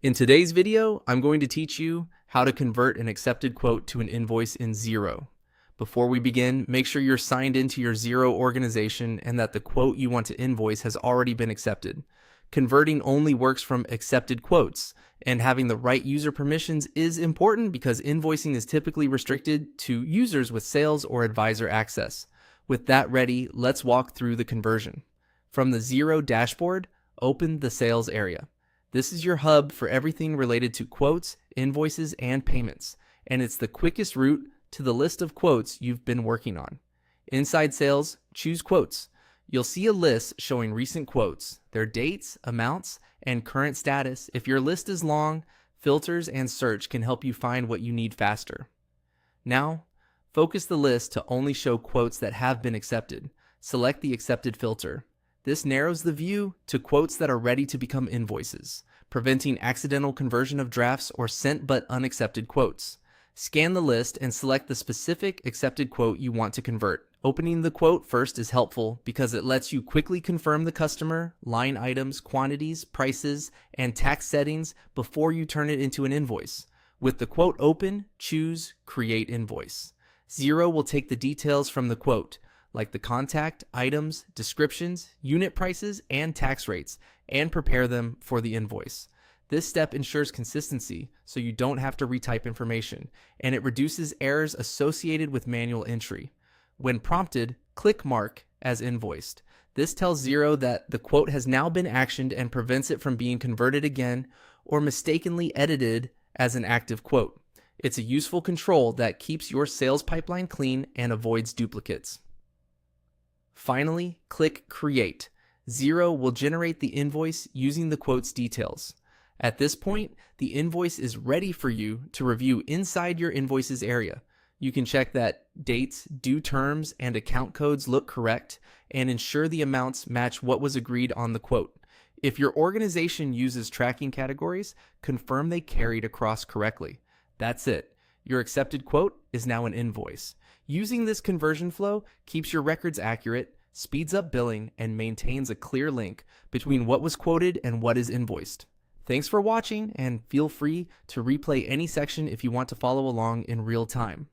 In today's video, I'm going to teach you how to convert an accepted quote to an invoice in Xero. Before we begin, make sure you're signed into your Xero organization and that the quote you want to invoice has already been accepted. Converting only works from accepted quotes, and having the right user permissions is important because invoicing is typically restricted to users with sales or advisor access. With that ready, let's walk through the conversion. From the Xero dashboard, open the sales area. This is your hub for everything related to quotes, invoices, and payments, and it's the quickest route to the list of quotes you've been working on. Inside sales, choose quotes. You'll see a list showing recent quotes, their dates, amounts, and current status. If your list is long, filters and search can help you find what you need faster. Now, focus the list to only show quotes that have been accepted. Select the accepted filter. This narrows the view to quotes that are ready to become invoices, preventing accidental conversion of drafts or sent but unaccepted quotes. Scan the list and select the specific accepted quote you want to convert. Opening the quote first is helpful because it lets you quickly confirm the customer, line items, quantities, prices, and tax settings before you turn it into an invoice. With the quote open, choose Create Invoice. Xero will take the details from the quote, like the contact, items, descriptions, unit prices, and tax rates, and prepare them for the invoice. This step ensures consistency so you don't have to retype information, and it reduces errors associated with manual entry. When prompted, click Mark as invoiced. This tells Xero that the quote has now been actioned and prevents it from being converted again or mistakenly edited as an active quote. It's a useful control that keeps your sales pipeline clean and avoids duplicates. Finally, click Create. Xero will generate the invoice using the quote's details. At this point, the invoice is ready for you to review inside your invoices area. You can check that dates, due terms, and account codes look correct and ensure the amounts match what was agreed on the quote. If your organization uses tracking categories, confirm they carried across correctly. That's it. Your accepted quote is now an invoice. Using this conversion flow keeps your records accurate, speeds up billing, and maintains a clear link between what was quoted and what is invoiced. Thanks for watching, and feel free to replay any section if you want to follow along in real time.